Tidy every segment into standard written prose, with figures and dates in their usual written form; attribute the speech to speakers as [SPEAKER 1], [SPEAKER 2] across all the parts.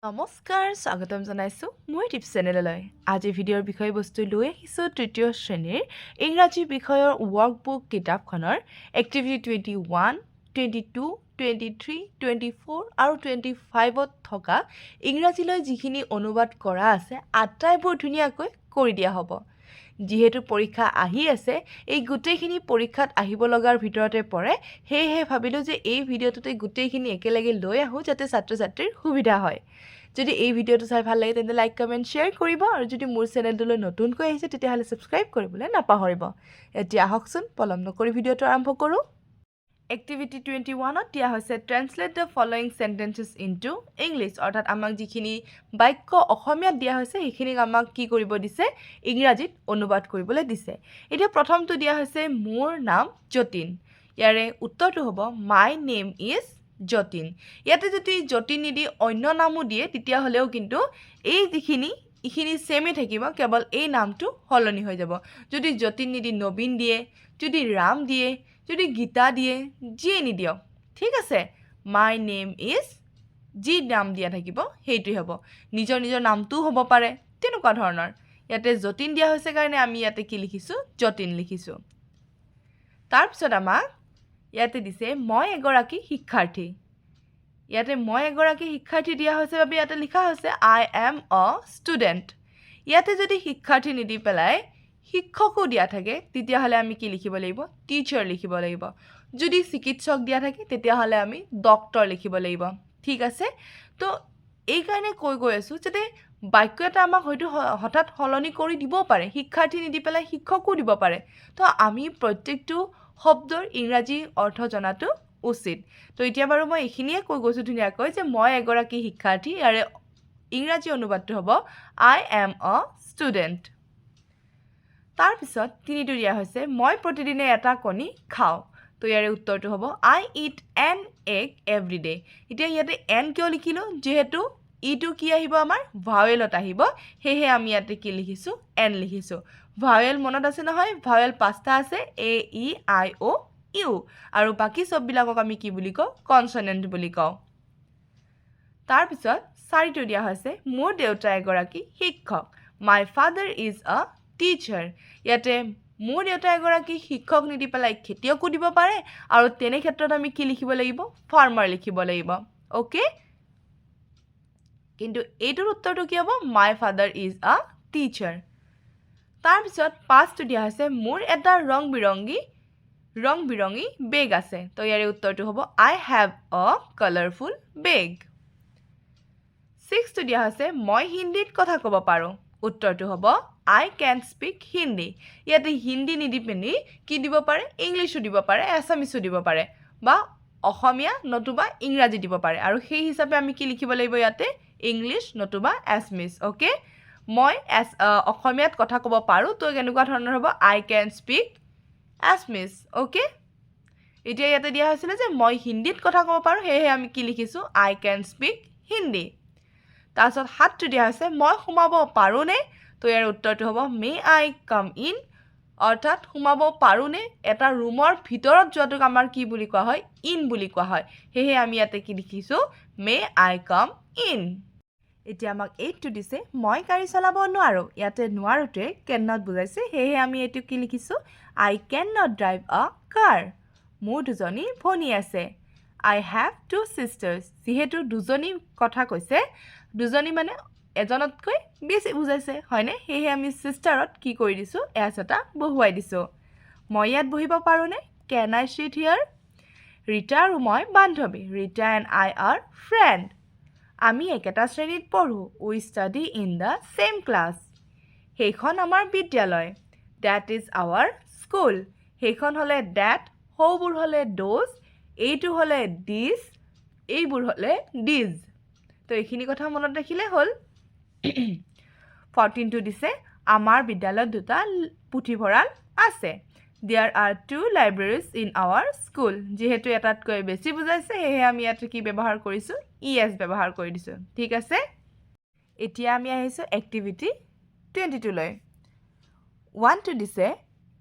[SPEAKER 1] নমস্কাৰ স্বাগতম জনাইছো মোৰ টিপছ চেনেললৈ আজি ভিডিঅ'ৰ বিষয়বস্তু লৈ আহিছো তৃতীয় শ্ৰেণীৰ ইংৰাজী বিষয়ৰ ৱৰ্কবুক কিতাপখনৰ এক্টিভিটি 21, 22, 23, 24 আৰু 25ত থকা ইংৰাজীলৈ যিখিনি অনুবাদ কৰা আছে আটাইবোৰ ধুনীয়াকৈ কৰি দিয়া হ'ব যিহেতু পৰীক্ষা আহি আছে এই গোটেইখিনি পৰীক্ষাত আহিব লগাৰ ভিতৰতে পৰে হেহে ভাবিলো যে এই ভিডিঅ'টোতে গোটেইখিনি একেলগে লৈ আহো যাতে ছাত্ৰ-ছাত্ৰীৰ সুবিধা হয় যদি এই ভিডিঅ'টো চাই ভাল লাগে তেন্তে লাইক কমেন্ট শেয়াৰ কৰিব আৰু যদি মোৰ চেনেলটোলৈ নতুনকৈ আহিছে তেতিয়াহলে সাবস্ক্ৰাইব কৰিবলৈ নাপাহৰিব এতিয়া আহকচোন পলম নকৰি ভিডিঅ'টো আৰম্ভ কৰো Activity 21 ত দিয়া হৈছে Translate the following sentences into English অৰ্থাৎ আমাক যিখিনি বাক্য অসমীয়াত দিয়া হৈছে সেইখিনি আমাক কি কৰিব দিছে ইংৰাজীত অনুবাদ কৰিবলৈ দিছে এতিয়া প্ৰথমটো দিয়া হৈছে মোৰ নাম যতীন ইয়াৰে উত্তৰটো হ'ব My name is যতীন ইয়াতে যদি যতীন নিদি অন্য নামও দিয়ে তেতিয়া হলেও কিন্তু এই যিখিনি ইখিনি সেমে থাকিব কেৱল এই নামটো হলনি হৈ যাব যদি যতীন নিদি নবীন দিয়ে যদি ৰাম দিয়ে যদি গীতা দিয়ে যিয়ে নিদিয়ক ঠিক আছে মাই নেম ইজ যি নাম দিয়া থাকিব হেইটোই হ'ব নিজৰ নিজৰ নামটো হ'ব পাৰে তেনেকুৱা ধৰণৰ ইয়াতে যতীন দিয়া হৈছে কাৰণে আমি ইয়াতে কি লিখিছো যতীন লিখিছো তাৰ পিছত আমাক ইয়াতে দিছে মই এগৰাকী শিক্ষাৰ্থী ইয়াতে মই এগৰাকী শিক্ষাৰ্থী দিয়া হৈছে বাবে ইয়াতে লিখা হৈছে I am a student ইয়াতে যদি শিক্ষাৰ্থী নিদি পেলাই শিক্ষকো দিয়া থাকে তেতিয়া হলে আমি কি লিখিব লাগিব টিচাৰ লিখিব লাগিব যদি চিকিৎসক দিয়া থাকে তেতিয়া হলে আমি ডক্টৰ লিখিব লাগিব ঠিক আছে তো এই কাৰণে কৈ আছো যে বাক্য এটা আমাক হয়তো হঠাৎ হলনি কৰি দিব পাৰে শিক্ষাৰ্থী নিদি পেলাই শিক্ষকো দিব পাৰে তো আমি প্ৰত্যেকটো শব্দৰ ইংৰাজী অৰ্থ জনাটো উচিত তো এতিয়া বাৰু মই এখিনিয়ে কৈ গৈছো ধুনীয়াকৈ যে মই এগৰাকী শিক্ষাৰ্থী আৰু ইংৰাজী অনুবাদটো হ'ব I am a student তাৰ পিছত তিনিটো দিয়া হৈছে মই প্ৰতিদিনে এটা কণী খাও তো ইয়াৰে উত্তৰটো হ'ব I eat an egg every day এতিয়া ইয়াতে n কিয় লিখিলো যেহেতু ইটো কি আহিব আমাৰ ভাৱেলত আহিব হেহে আমি ইয়াতে কি লিখিছো n লিখিছো ভাৱেল মনত আছে নহয় ভাৱেল পাঁচটা আছে a e i o u আৰু বাকি সব বিলাকক আমি কি বুলি কওঁ কনসনেন্ট বুলি কওঁ তাৰ পিছত চাৰিটো দিয়া হৈছে মোৰ দেউতা এগৰাকী শিক্ষক my father is a teacher ইয়াতে মোৰ দেউতা এগৰাকী শিক্ষক নিদি পেলাই খেতিয়কো দিব পাৰে আৰু তেনে ক্ষেত্ৰত আমি কি লিখিব লাগিব ফাৰ্মাৰ লিখিব লাগিব ওকে কিন্তু এইটোৰ উত্তৰটো কি হ'ব my father is a teacher তাৰ পিছত পাঁচটো দিয়া হৈছে মোৰ এটা ৰং বিৰঙী বেগ আছে তো ইয়াৰে উত্তৰটো হ'ব I have a colorful bag 6 টো দিয়া হৈছে মই হিন্দীত কথা ক'ব পাৰো উত্তৰটো হ'ব I can speak Hindi ইয়াতে হিন্দী নিদি পেনি কি দিব পাৰে ইংলিশো দিব পাৰে আসামিসো দিব পাৰে বা অসমীয়া নতুবা ইংৰাজী দিব পাৰে আৰু সেই হিচাপে আমি কি লিখিব লাগিব ইয়াতে ইংলিশ নতুবা আসামিস ওকে মই অসমীয়াত কথা ক'ব পাৰো তো কেনেকুৱা ধৰণৰ হ'ব I can speak Assamese okay এতিয়া ইয়াতে দিয়া হৈছিল যে মই হিন্দীত কথা ক'ব পাৰো হেহে আমি কি লিখিছো I can speak Hindi তাৰপিছত হাতটো দিয়া হৈছে মই সোমাব পাৰোনে তো ইয়াৰ উত্তৰটো হ'ব মে আই কাম ইন অৰ্থাৎ সোমাব পাৰোনে এটা ৰুমৰ ভিতৰত যোৱাটোক আমাৰ কি বুলি কোৱা হয় ইন বুলি কোৱা হয় হেহে আমি ইয়াতে কি লিখিছো মে আই কাম ইন এতিয়া আমাক এইটো দিছে মই গাড়ী চলাব নোৱাৰো ইয়াতে নোৱাৰোতে কেন নট বুজাইছে হেহে আমি এইটো কি লিখিছো I cannot drive a car মোৰ দুজনী ভনী আছে I have two sisters যেহেতু দুজনী কথা কৈছে দুজনী মানে এজনতকৈ বেছি বুজাইছে হয়নে হেহে আমি সিস্টাৰত কি কৰি দিছো এছ এটা বহুৱাই দিছো মই ইয়াত বহিব পাৰোনে can I sit here Rita আৰু মই বান্ধৱী Rita and I are friend আমি একেটা শ্ৰেণীত পঢ়ো we study in the same class সেইখন আমাৰ বিদ্যালয় that is our school সেইখন হলে that হৌবোৰ হলে those এইটো হলে this এইবোৰ হলে these তো এইখিনি কথা মনত ৰাখিলে হল 14 টো দিছে আমাৰ বিদ্যালয়ত দুটা পুথিভঁৰাল আছে there are two libraries in our school যেহেতু এটাতকৈ বেছি বুজাইছে হেহে আমি ইয়াতে কি ব্যৱহাৰ কৰিছো es ব্যৱহাৰ কৰি দিছো ঠিক আছে এতিয়া আমি আহিছো এক্টিভিটি 22 লৈ 1 টো দিছে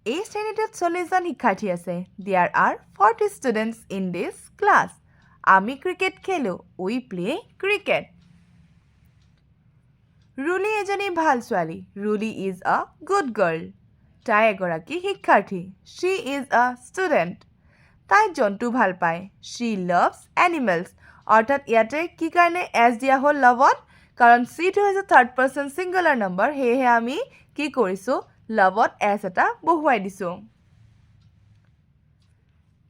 [SPEAKER 1] এই শ্ৰেণীটোত 40 জন শিক্ষাৰ্থী আছে there are 40 students in this class আমি ক্ৰিকেট খেলো we play cricket ৰুলি এজনী ভাল ছোৱালী ৰুলি ইজ আ গুড গাৰ্ল তাই এগৰাকী শিক্ষাৰ্থী শ্বি ইজ আ ষ্টুডেণ্ট তাই জন্তু ভাল পায় শ্বি লাভছ এনিমেলছ অৰ্থাৎ ইয়াতে কি কাৰণে এছ দিয়া হ'ল লাভত কাৰণ চিটো হৈছে থাৰ্ড পাৰ্চন ছিংগুলাৰ নম্বৰ সেয়েহে আমি কি কৰিছোঁ লাভত এছ এটা বহুৱাই দিছোঁ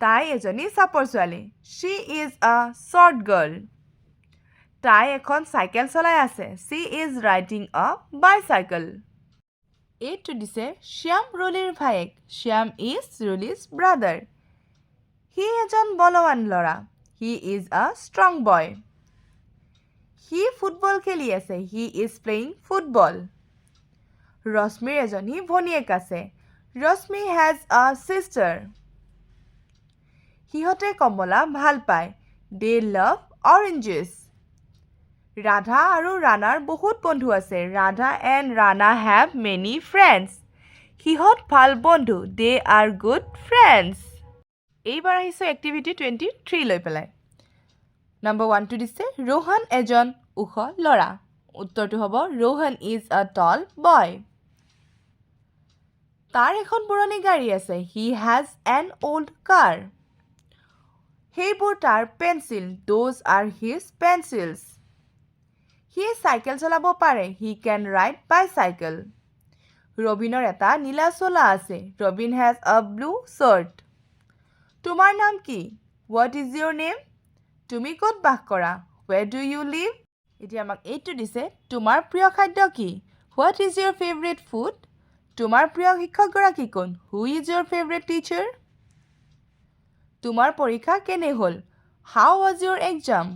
[SPEAKER 1] তাই এজনী চাপৰ ছোৱালী she is a short girl তাই এখন চাইকেল চলাই আছে she is riding a bicycle এইটো দিছে শ্যাম ৰুলিৰ ভায়েক শ্যাম ইজ ৰুলিজ ব্ৰাদাৰ সি এজন বলৱান ল'ৰা he is a strong boy সি ফুটবল খেলি আছে হি ইজ প্লেয়িং ফুটবল ৰশ্মিৰ এজনী ভনীয়েক আছে ৰশ্মি হেজ আ ছিষ্টাৰ সিহঁতে কমলা ভাল পায় দে লাভ অৰেঞ্জেছ ৰাধা আৰু ৰাণাৰ বহুত বন্ধু আছে Radha and Rana have many friends সিহঁত ভাল বন্ধু দে আৰ গুড ফ্ৰেণ্ডছ এইবাৰ আহিছোঁ এক্টিভিটি 23 লৈ পেলাই নম্বৰ 1টো দিছে ৰোহন এজন ওখ ল'ৰা উত্তৰটো হ'ব ৰোহন ইজ আ টল বয় তাৰ এখন পুৰণি গাড়ী আছে he has an old car সেইবোৰ তাৰ pencil those are his pencils সি চাইকেল চলাব পাৰে হি কেন ৰাইড বাইচাইকেল ৰবিনৰ এটা নীলা চোলা আছে ৰবিন হেজ আ ব্লু চাৰ্ট তোমাৰ নাম কি হোৱাট ইজ ইয়ৰ নেম তুমি ক'ত বাস কৰা ৱেৰ ডু ইউ লিভ এতিয়া আমাক এইটো দিছে তোমাৰ প্ৰিয় খাদ্য কি what is your favourite food তোমাৰ প্ৰিয় শিক্ষকগৰাকী কোন who is your favourite teacher তোমাৰ পৰীক্ষা কেনে হ'ল হাউ ৱাজ ইয়ৰ এক্সাম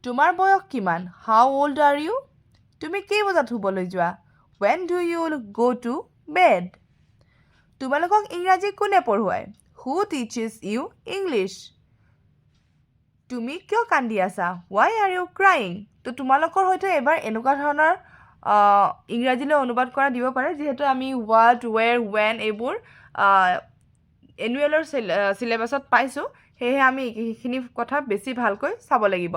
[SPEAKER 1] তোমাৰ বয়স কিমান হাউ অল্ড আৰ ইউ তুমি কেই বজাত শুবলৈ যোৱা ৱেন ডু ইউ গ' টু বেড তোমালোকক ইংৰাজী কোনে পঢ়ুৱায় হু টিচিছ ইউ ইংলিছ তুমি কিয় কান্দি আছা ৱাই আৰ ইউ ক্ৰাইং তো তোমালোকৰ হয়তো এবাৰ এনেকুৱা ধৰণৰ ইংৰাজীলৈ অনুবাদ কৰা দিব পাৰে যিহেতু আমি হোৱাট ৱেৰ ৱেন এইবোৰ এনুৱেলৰ চিলেবাছত পাইছোঁ সেয়েহে আমি এইখিনি কথা বেছি ভালকৈ চাব লাগিব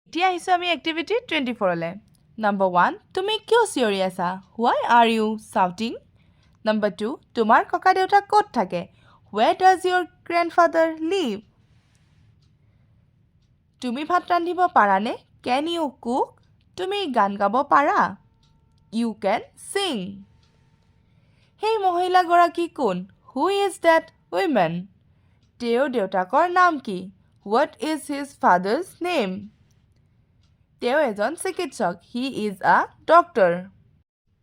[SPEAKER 1] এতিয়া আহিছোঁ আমি এক্টিভিটি 24লৈ নম্বৰ 1 তুমি কিয় চিঞৰি আছা হোৱাই আৰ ইউ চাউটিং নম্বৰ 2 তোমাৰ ককা দেউতা ক'ত থাকে ৱেৰ ডাজ ইয়ৰ গ্ৰেণ্ডফাদাৰ লিভ তুমি ভাত ৰান্ধিব পাৰানে কেন ইউ কুক তুমি গান গাব পাৰা ইউ কেন ছিং সেই মহিলাগৰাকী কোন হু ইজ ডেট উইমেন তেওঁৰ দেউতাকৰ নাম কি what is his father's name তেওঁ এজন চিকিৎসক he is a doctor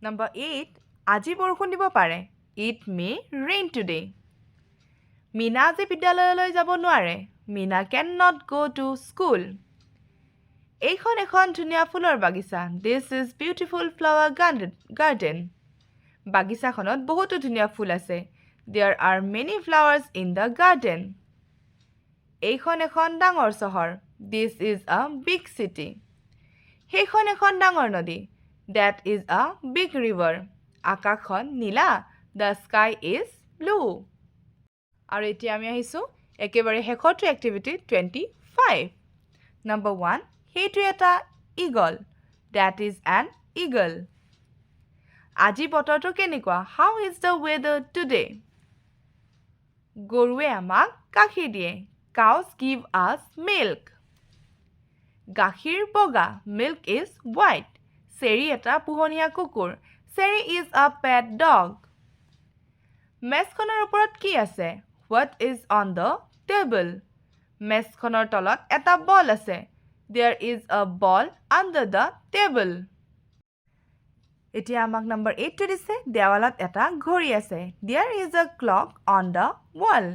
[SPEAKER 1] number 8 আজি বৰষুণ দিব পাৰে it may rain today Meena আজি বিদ্যালয়লৈ যাব নোৱাৰে Meena can not go' to school এইখন এখন ধুনীয়া ফুলৰ বাগিচা this is beautiful flower garden বাগিচাখনত বহুতো ধুনীয়া ফুল আছে there are many flowers in the garden এইখন এখন ডাঙৰ চহৰ this is a big city সেইখন এখন ডাঙৰ নদী that is a big river আকাশখন নীলা দ্য স্কাই ইজ ব্লু আৰু এতিয়া আমি আহিছোঁ একেবাৰে শেষৰটো এক্টিভিটি 25 নম্বৰ 1 সেইটো এটা eagle that is an eagle আজি বতৰটো কেনেকুৱা how is the weather today গৰুৱে আমাক গাখীৰ দিয়ে কাউজ গিভ আছ মিল্ক গাখীৰ বগা মিল্ক ইজ হোৱাইট চেৰি এটা পোহনীয়া কুকুৰ চেৰি ইজ আ পেট ডগ মেজখনৰ ওপৰত কি আছে what is on the table মেজখনৰ তলত এটা বল আছে দেয়াৰ ইজ আ বল আণ্ডাৰ দ্য টেবল এতিয়া আমাক নম্বৰ 8টো দিছে দেৱালত এটা ঘড়ী আছে there is a clock on the wall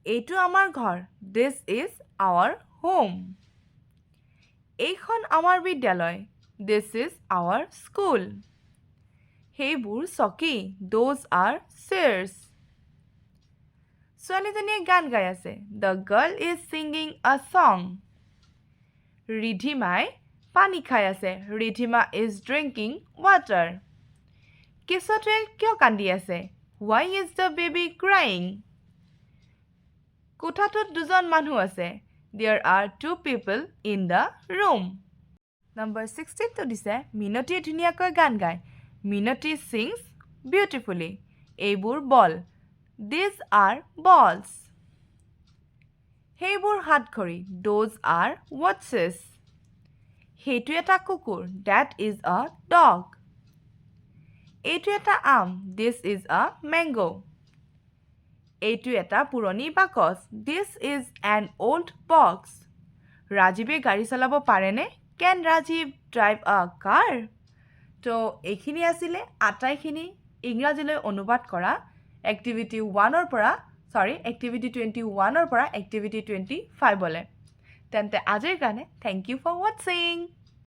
[SPEAKER 1] এইটো আমাৰ ঘৰ দিছ ইজ আৱাৰ হোম এইখন আমাৰ বিদ্যালয় দিছ ইজ আৱাৰ স্কুল সেইবোৰ চকী দ'জ আৰ চেয়াৰ্ছ ছোৱালীজনীয়ে গান গাই আছে the girl is singing a song ৰিধিমাই পানী খাই আছে ৰিধিমা ইজ ড্ৰিংকিং ৱাটাৰ কেঁচুৱাটোৱে কিয় কান্দি আছে why is the baby crying কোঠাটোত দুজন মানুহ আছে there are 2 people in the room number 16 টো দিছে মিনতীয়ে ধুনীয়াকৈ গান গায় মিনতী sings beautifully এইবোৰ বল these are balls সেইবোৰ হাতঘড়ী those are watches সেইটো এটা কুকুৰ that is a dog এইটো এটা আম this is a mango এইটো এটা পুৰণি বাকচ this is an old box ৰাজীৱে গাড়ী চলাব পাৰেনে can Rajiv drive a car তো এইখিনি আছিলে আটাইখিনি ইংৰাজীলৈ অনুবাদ কৰা এক্টিভিটি 1 ৰ পৰা এক্টিভিটি 21 ৰ পৰা এক্টিভিটি 25 লৈ তেন্তে আজিৰ কাৰণে থ্যাংক ইউ ফৰ ওয়াচিং